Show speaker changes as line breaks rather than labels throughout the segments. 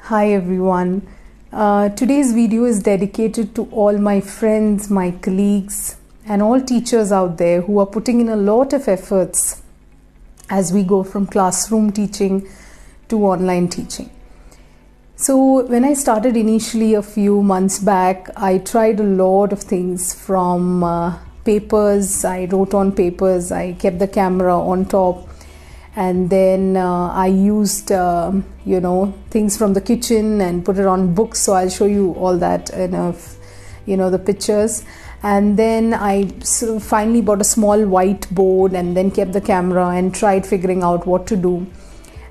Hi everyone. Today's video is dedicated to all my friends, my colleagues, and all teachers out there who are putting in a lot of efforts as we go from classroom teaching to online teaching. So when I started initially a few months back, I tried a lot of things from papers. I wrote on papers, I kept the camera on top, and then I used things from the kitchen and put it on books. So I'll show you all that in the pictures. And then I finally bought a small whiteboard and then kept the camera and tried figuring out what to do.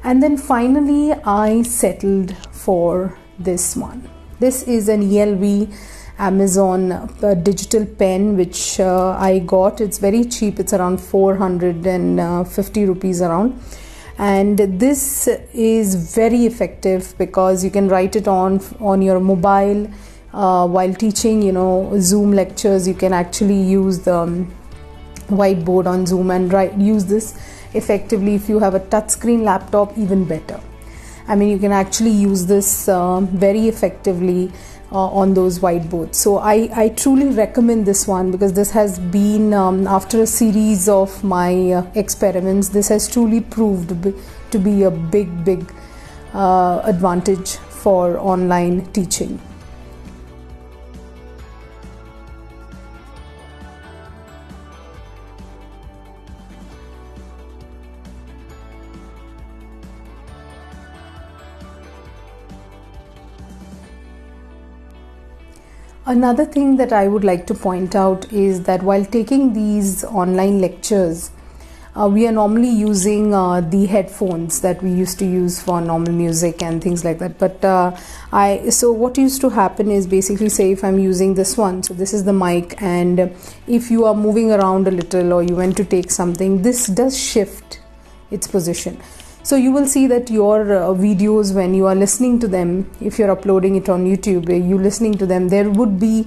And then finally I settled for this one. This is an ELV Amazon digital pen which I got. It's very cheap. It's around 450 rupees around, and this is very effective because you can write it on your mobile while teaching Zoom lectures. You can actually use the whiteboard on Zoom and use this effectively. If you have a touchscreen laptop, even better. I mean, you can actually use this very effectively on those whiteboards. So I truly recommend this one because this has been after a series of my experiments, this has truly proved to be a big advantage for online teaching. Another thing that I would like to point out is that while taking these online lectures, we are normally using the headphones that we used to use for normal music and things like that. But so what used to happen is basically, say if I'm using this one, so this is the mic, and if you are moving around a little or you went to take something, this does shift its position. So you will see that your videos, when you are listening to them, if you're uploading it on YouTube, you listening to them, there would be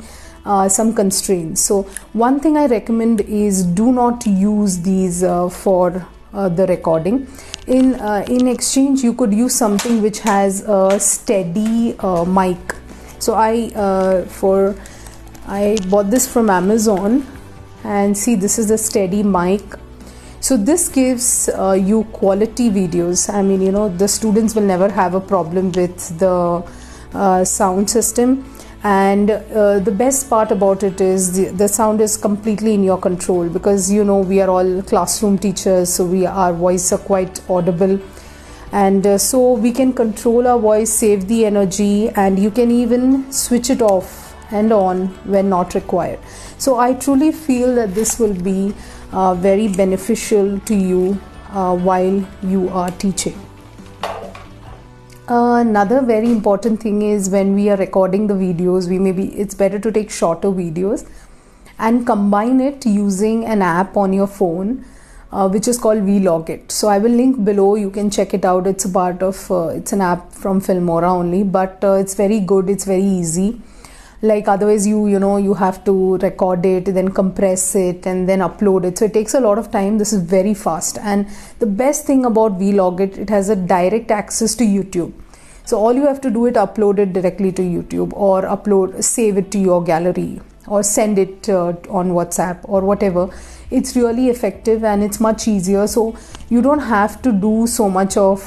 some constraints. So one thing I recommend is do not use these for the recording. In exchange, you could use something which has a steady mic. So I bought this from Amazon, and see, this is a steady mic. So this gives you quality videos. I mean, the students will never have a problem with the sound system. And the best part about it is the sound is completely in your control, because we are all classroom teachers, so our voice are quite audible. And so we can control our voice, save the energy, and you can even switch it off and on when not required. So I truly feel that this will be very beneficial to you while you are teaching. Another very important thing is when we are recording the videos, it's better to take shorter videos and combine it using an app on your phone which is called Vlogit. So I will link below, you can check it out. It's a part of it's an app from Filmora only, but it's very good, it's very easy. Like otherwise you have to record it, then compress it, and then upload it. So it takes a lot of time. This is very fast. And the best thing about Vlogit, it has a direct access to YouTube. So all you have to do is upload it directly to YouTube, or save it to your gallery, or send it on WhatsApp or whatever. It's really effective and it's much easier. So you don't have to do so much of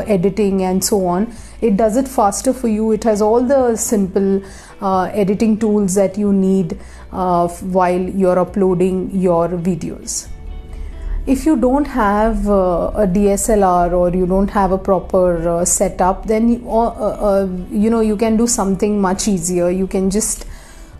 editing and so on. It does it faster for you. It has all the simple editing tools that you need while you're uploading your videos. If you don't have a DSLR or you don't have a proper setup, then you can do something much easier. You can just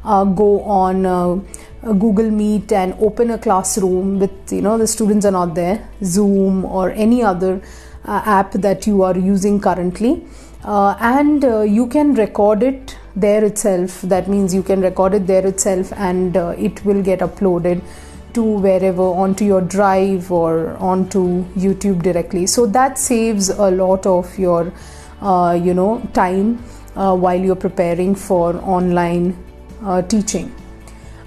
go on Google Meet and open a classroom with the students are not there, Zoom or any other app that you are using currently, and you can record it there itself. That means you can record it there itself, and it will get uploaded to wherever, onto your drive or onto YouTube directly. So that saves a lot of your time while you're preparing for online teaching.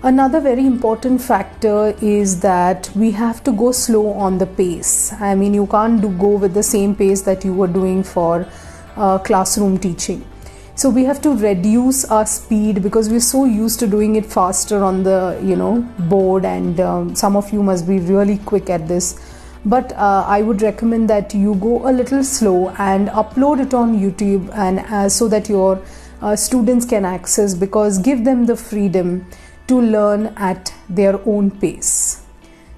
Another very important factor is that we have to go slow on the pace. I mean, you can't go with the same pace that you were doing for classroom teaching. So we have to reduce our speed because we're so used to doing it faster on the board, and some of you must be really quick at this. But I would recommend that you go a little slow and upload it on YouTube, and so that your students can access, because give them the freedom to learn at their own pace.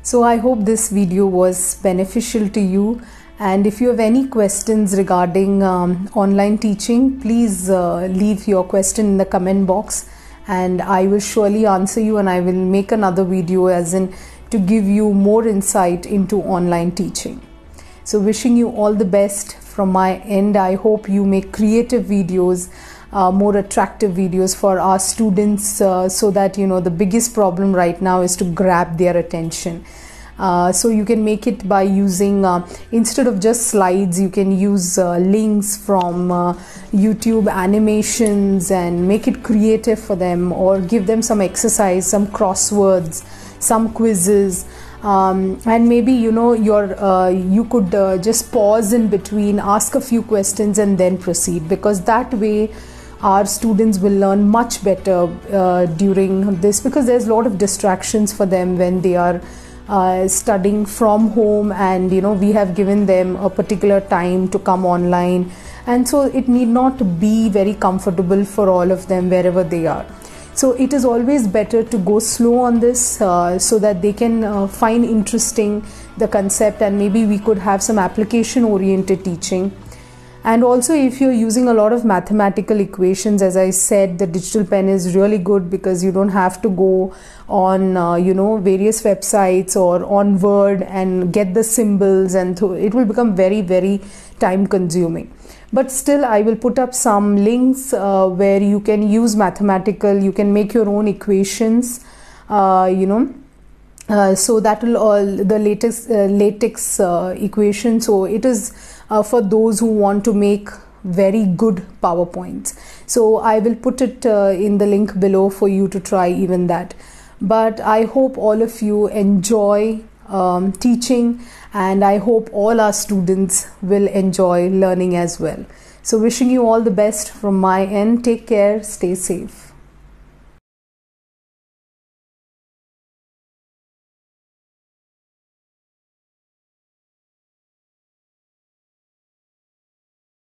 So I hope this video was beneficial to you. And if you have any questions regarding online teaching, please leave your question in the comment box, and I will surely answer you, and I will make another video as in to give you more insight into online teaching. So wishing you all the best from my end. I hope you make creative videos, more attractive videos for our students, so that the biggest problem right now is to grab their attention. So you can make it by using, instead of just slides, you can use links from YouTube, animations, and make it creative for them, or give them some exercise, some crosswords, some quizzes, and maybe you could just pause in between, ask a few questions, and then proceed, because that way our students will learn much better during this, because there's a lot of distractions for them when they are studying from home, and we have given them a particular time to come online, and so it need not be very comfortable for all of them wherever they are. So it is always better to go slow on this, so that they can find interesting the concept, and maybe we could have some application oriented teaching. And also, if you're using a lot of mathematical equations, as I said, the digital pen is really good, because you don't have to go on various websites or on Word and get the symbols, and it will become very, very time consuming. But still, I will put up some links where you can use mathematical, you can make your own equations, so that will all the latest latex equation. So it is for those who want to make very good PowerPoints. So I will put it in the link below for you to try even that. But I hope all of you enjoy teaching, and I hope all our students will enjoy learning as well. So wishing you all the best from my end. Take care, stay safe.